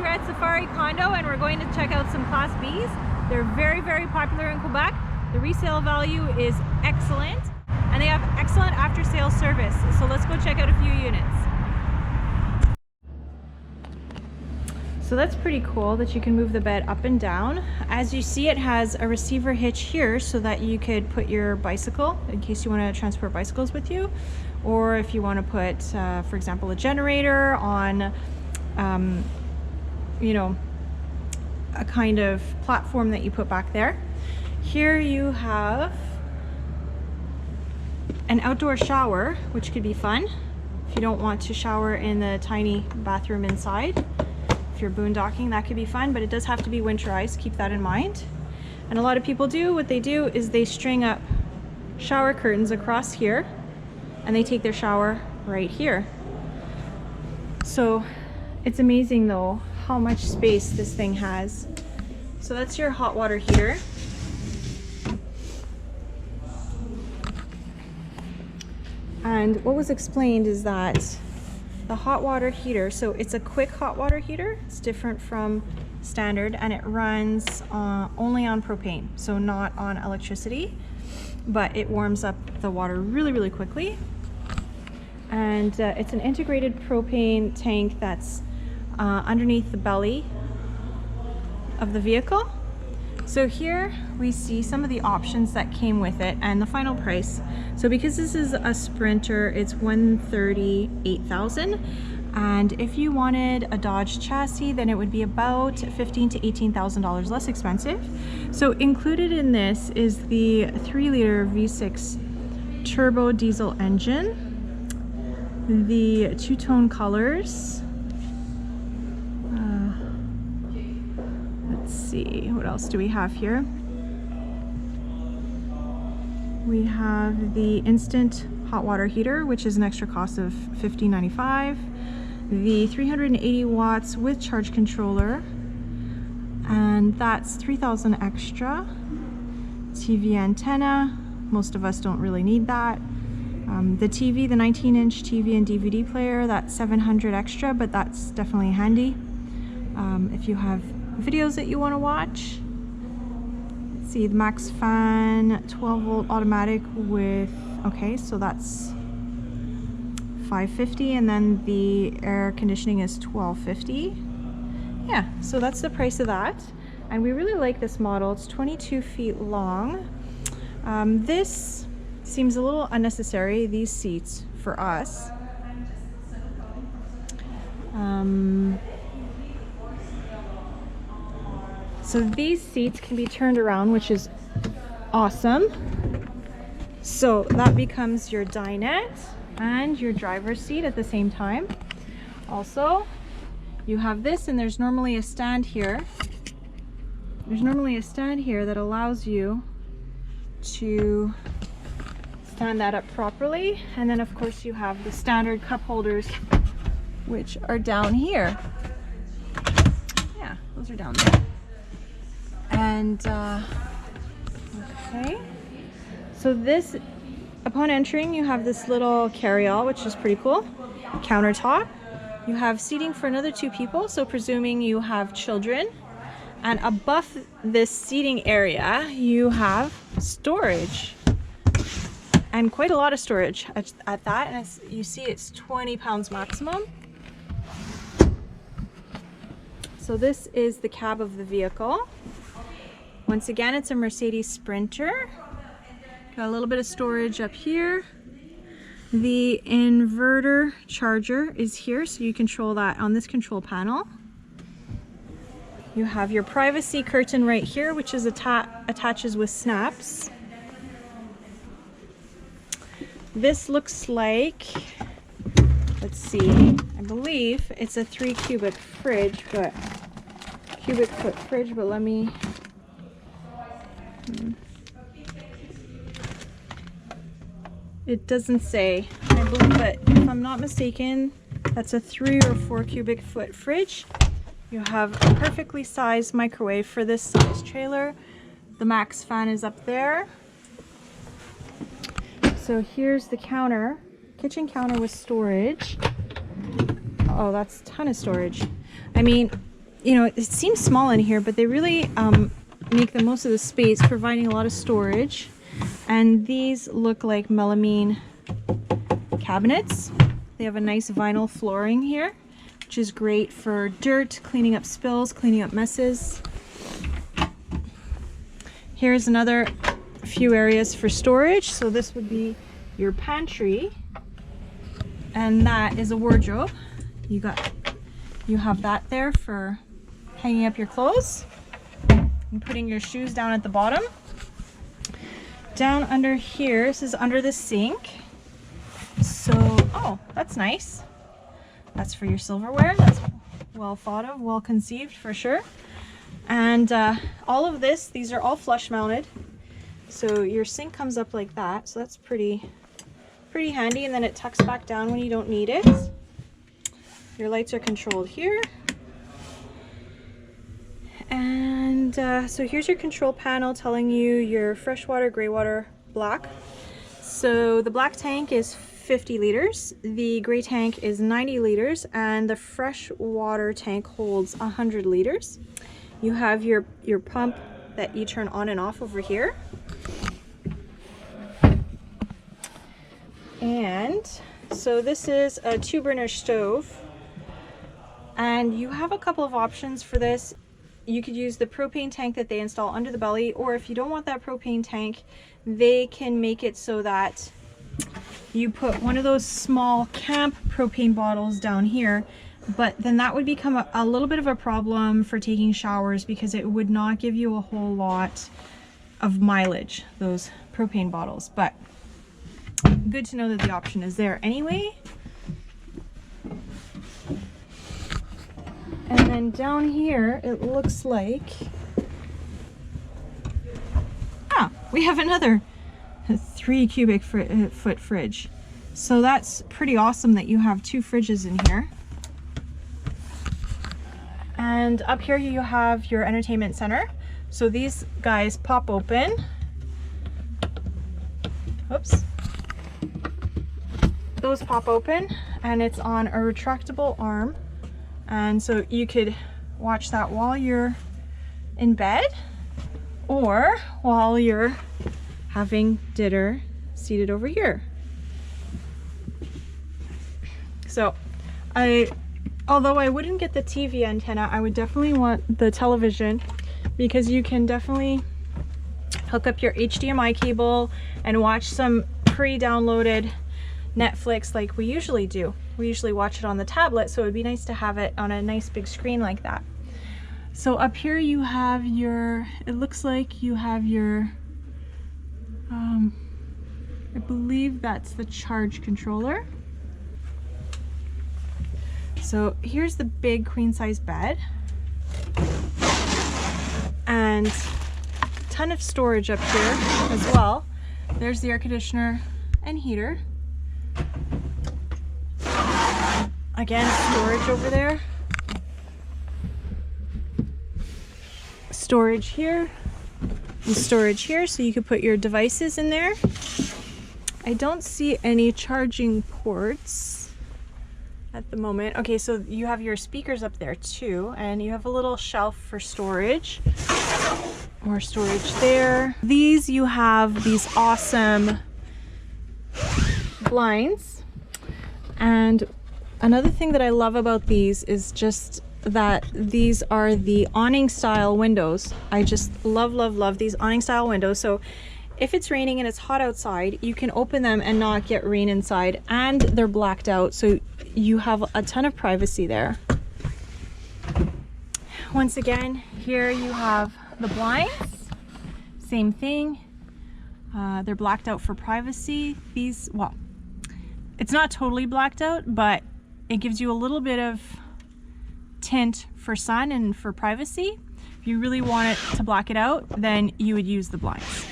we're at Safari Condo and we're going to check out some Class Bs. They're very, very popular in Quebec. The resale value is excellent and they have excellent after sales service. So let's go check out a few units. So that's pretty cool that you can move the bed up and down. As you see, it has a receiver hitch here so that you could put your bicycle in case you want to transport bicycles with you, or if you want to put, for example, a generator on, you know, a kind of platform that you put back there. Here you have an outdoor shower, which could be fun if you don't want to shower in the tiny bathroom inside. If you're boondocking, that could be fun, but it does have to be winterized. Keep that in mind. And a lot of people do, what they do is they string up shower curtains across here and they take their shower right here. So it's amazing though how much space this thing has. So that's your hot water heater. And what was explained is that the hot water heater, so it's a quick hot water heater. It's different from standard and it runs only on propane, so not on electricity, but it warms up the water really, really quickly. And it's an integrated propane tank that's underneath the belly of the vehicle. So here we see some of the options that came with it and the final price. So because this is a Sprinter, it's $138,000. And if you wanted a Dodge chassis, then it would be about $15,000 to $18,000 less expensive. So included in this is the 3-liter V6 turbo diesel engine, the two-tone colors. Let's see, what else do we have here? We have the instant hot water heater, which is an extra cost of $15.95. The 380 watts with charge controller, and that's $3,000 extra. TV antenna, most of us don't really need that. The TV, the 19-inch TV and DVD player, that's $700 extra, but that's definitely handy if you have videos that you want to watch. Let's see, the max fan, 12-volt automatic with, okay, so that's $550, and then the air conditioning is $1250. Yeah, so that's the price of that. And we really like this model. It's 22 feet long. This seems a little unnecessary, these seats for us. So these seats can be turned around, which is awesome. So that becomes your dinette and your driver's seat at the same time. Also, you have this, and there's normally a stand here. There's normally a stand here that allows you to stand that up properly. And then of course you have the standard cup holders, which are down here. Yeah, those are down there. And okay, so this, upon entering, you have this little carry-all, which is pretty cool. Countertop. You have seating for another 2 people, so presuming you have children. And above this seating area, you have storage. And quite a lot of storage at that. And you see it's 20 pounds maximum. So this is the cab of the vehicle. Once again, it's a Mercedes Sprinter. Got a little bit of storage up here. The inverter charger is here, so you control that on this control panel. You have your privacy curtain right here, which is attaches with snaps. This looks like, let's see, I believe it's a 3 cubic fridge, but cubic foot fridge, but let me, it doesn't say. I believe that, if I'm not mistaken, that's a 3 or 4 cubic foot fridge. You have a perfectly sized microwave for this size trailer. The max fan is up there. So here's the counter, kitchen counter with storage. Oh, that's a ton of storage. I mean, you know, it seems small in here, but they really make the most of the space, providing a lot of storage. And these look like melamine cabinets. They have a nice vinyl flooring here, which is great for dirt, cleaning up spills, cleaning up messes. Here's another few areas for storage. So this would be your pantry, and that is a wardrobe. You have that there for hanging up your clothes and putting your shoes down at the bottom. Down under here, this is under the sink. So, oh, that's nice. That's for your silverware. That's well thought of, well conceived for sure. And all of this, these are all flush mounted. So your sink comes up like that. So that's pretty handy. And then it tucks back down when you don't need it. Your lights are controlled here. And so here's your control panel telling you your freshwater, gray water, black. So the black tank is 50 liters, the gray tank is 90 liters, and the freshwater tank holds 100 liters. You have your pump that you turn on and off over here. And so this is a 2-burner stove, and you have a couple of options for this. You could use the propane tank that they install under the belly, or if you don't want that propane tank, they can make it so that you put one of those small camp propane bottles down here, but then that would become a little bit of a problem for taking showers because it would not give you a whole lot of mileage, those propane bottles. But good to know that the option is there anyway. And then down here, it looks like, we have another 3 cubic foot fridge. So that's pretty awesome that you have 2 fridges in here. And up here you have your entertainment center. So these guys pop open. Oops. Those pop open, and it's on a retractable arm. And so you could watch that while you're in bed or while you're having dinner seated over here. So although I wouldn't get the TV antenna, I would definitely want the television, because you can definitely hook up your HDMI cable and watch some pre-downloaded Netflix like we usually do. We usually watch it on the tablet, so it'd be nice to have it on a nice big screen like that. So up here you have your, it looks like you have your, I believe that's the charge controller. So here's the big queen size bed, and a ton of storage up here as well. There's the air conditioner and heater. Again, storage over there. Storage here and storage here, so you could put your devices in there. I don't see any charging ports at the moment. Okay, so you have your speakers up there too, and you have a little shelf for storage. More storage there. These, you have these awesome blinds. And another thing that I love about these is just that these are the awning style windows. I just love these awning style windows. So if it's raining and it's hot outside, you can open them and not get rain inside, and they're blacked out, so you have a ton of privacy there. Once again, here you have the blinds. Same thing. They're blacked out for privacy. These, well, it's not totally blacked out, but it gives you a little bit of tint for sun and for privacy. If you really want it to black it out, then you would use the blinds.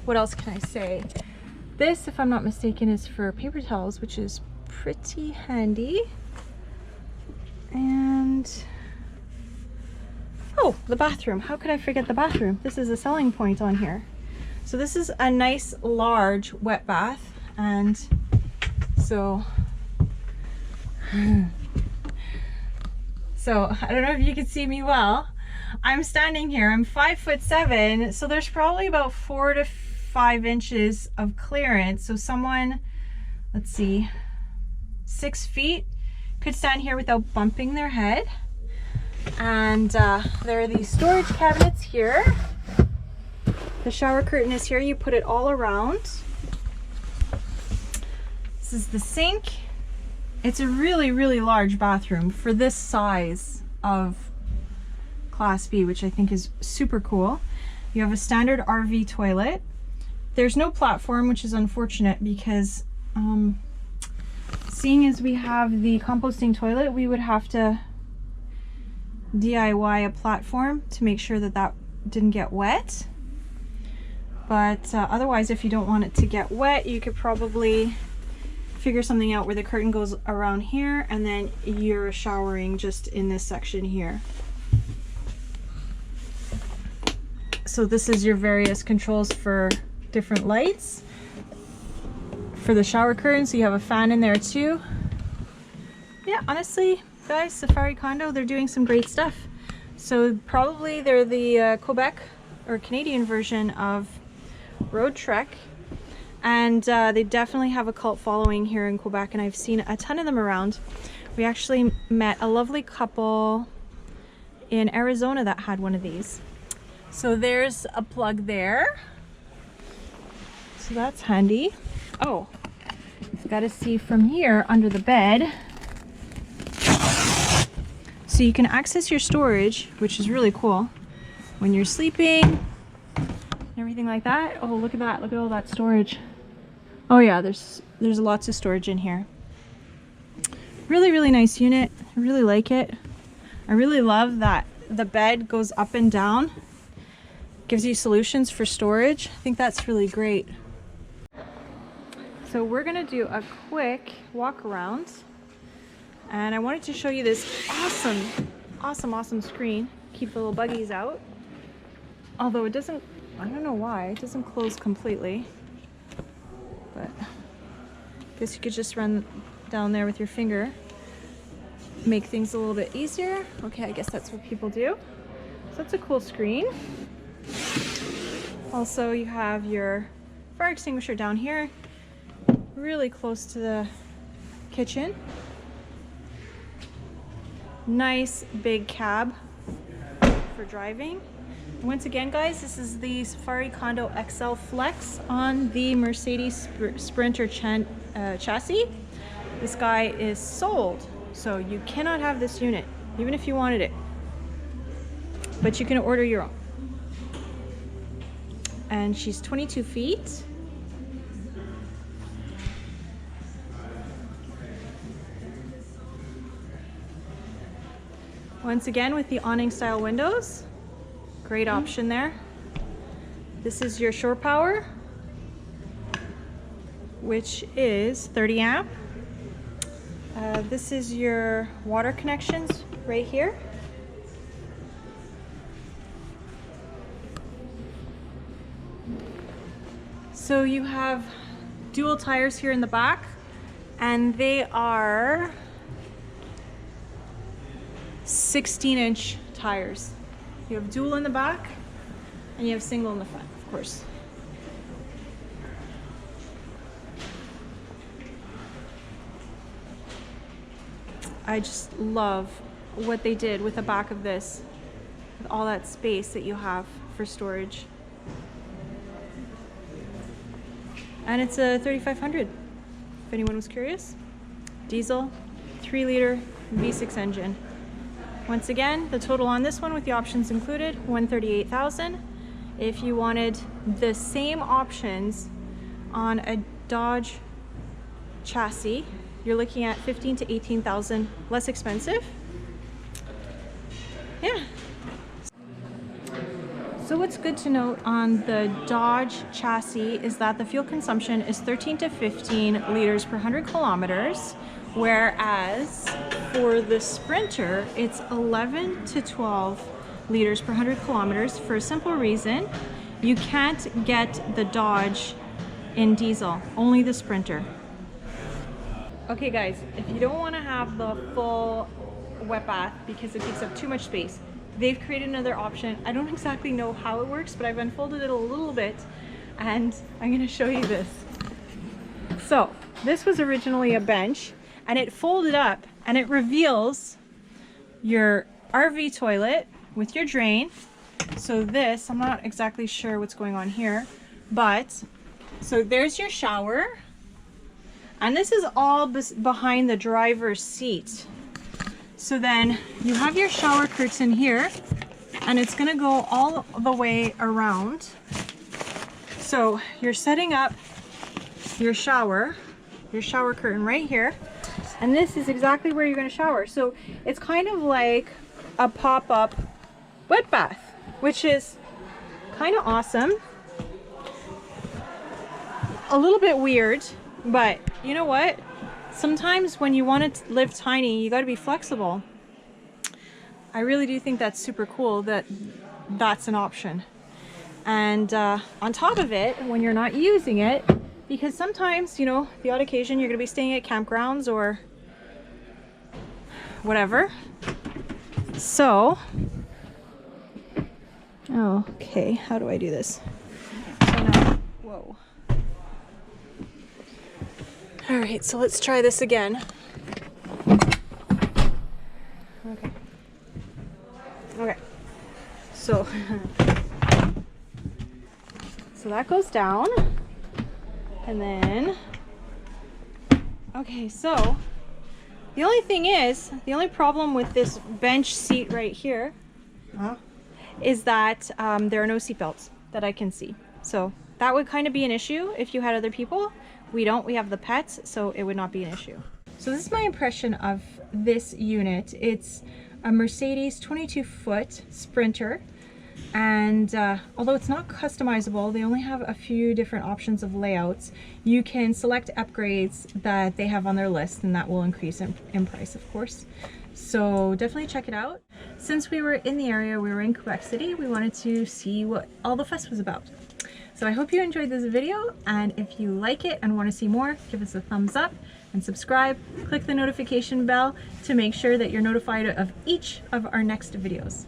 What else can I say? This, if I'm not mistaken, is for paper towels, which is pretty handy. And oh, the bathroom. How could I forget the bathroom? This is a selling point on here. So this is a nice large wet bath, and so So I don't know if you can see me well. I'm standing here, I'm 5'7", so there's probably about 4 to 5 inches of clearance. So someone, let's see, 6 feet could stand here without bumping their head. And there are these storage cabinets here. The shower curtain is here, you put it all around. This is the sink. It's a really, really large bathroom for this size of Class B, which I think is super cool. You have a standard RV toilet. There's no platform, which is unfortunate because seeing as we have the composting toilet, we would have to DIY a platform to make sure that that didn't get wet. But otherwise, if you don't want it to get wet, you could probably figure something out where the curtain goes around here and then you're showering just in this section here. So this is your various controls for different lights. For the shower curtain, so you have a fan in there too. Yeah, honestly, guys, Safari Condo, they're doing some great stuff. So probably they're the Quebec or Canadian version of Road Trek. And they definitely have a cult following here in Quebec, and I've seen a ton of them around. We actually met a lovely couple in Arizona that had one of these. So there's a plug there. So that's handy. Oh, you've got to see from here under the bed. So you can access your storage, which is really cool, when you're sleeping, everything like that. Oh, look at that. Look at all that storage. Oh yeah, there's lots of storage in here. Really, really nice unit. I really like it. I really love that the bed goes up and down. Gives you solutions for storage. I think that's really great. So we're gonna do a quick walk around. And I wanted to show you this awesome screen. Keep the little buggies out. Although it doesn't, I don't know why, it doesn't close completely. But I guess you could just run down there with your finger. Make things a little bit easier. Okay, I guess that's what people do. So that's a cool screen. Also, you have your fire extinguisher down here, really close to the kitchen. Nice big cab for driving. Once again, guys, this is the Safari Condo XL Flex on the Mercedes Sprinter chassis. This guy is sold, so you cannot have this unit, even if you wanted it. But you can order your own. And she's 22 feet. Once again, with the awning style windows. Great option there. This is your shore power, which is 30 amp. This is your water connections right here. So you have dual tires here in the back, and they are 16-inch tires. You have dual in the back and you have single in the front, of course. I just love what they did with the back of this, with all that space that you have for storage. And it's a 3500, if anyone was curious. Diesel, 3-liter V6 engine. Once again, the total on this one with the options included, $138,000. If you wanted the same options on a Dodge chassis, you're looking at $15,000 to $18,000 less expensive. Yeah. So what's good to note on the Dodge chassis is that the fuel consumption is 13 to 15 liters per 100 kilometers, whereas for the Sprinter, it's 11 to 12 liters per 100 kilometers for a simple reason. You can't get the Dodge in diesel, only the Sprinter. Okay guys, if you don't want to have the full wet bath because it takes up too much space. They've created another option. I don't exactly know how it works, but I've unfolded it a little bit and I'm gonna show you this. So this was originally a bench and it folded up and it reveals your RV toilet with your drain. So this, I'm not exactly sure what's going on here, but so there's your shower. And this is all behind the driver's seat. So then you have your shower curtain here and it's gonna go all the way around. So you're setting up your shower curtain right here. And this is exactly where you're gonna shower. So it's kind of like a pop-up wet bath, which is kind of awesome. A little bit weird, but you know what? Sometimes when you want to live tiny, you got to be flexible. I really do think that's super cool that that's an option. And on top of it, when you're not using it, because sometimes, you know, the odd occasion you're going to be staying at campgrounds or whatever. So, oh, okay, how do I do this? So now, whoa. All right, so let's try this again. Okay. Okay. So, so that goes down. And then, okay, so the only thing is, the only problem with this bench seat right here is that there are no seat belts that I can see. So that would kind of be an issue if you had other people. We don't, we have the pets, so it would not be an issue. So this is my impression of this unit. It's a Mercedes 22-foot Sprinter. And although it's not customizable, they only have a few different options of layouts. You can select upgrades that they have on their list, and that will increase in price, of course. So definitely check it out. Since we were in the area, we were in Quebec City, we wanted to see what all the fuss was about. So I hope you enjoyed this video, and if you like it and want to see more, give us a thumbs up and subscribe. Click the notification bell to make sure that you're notified of each of our next videos.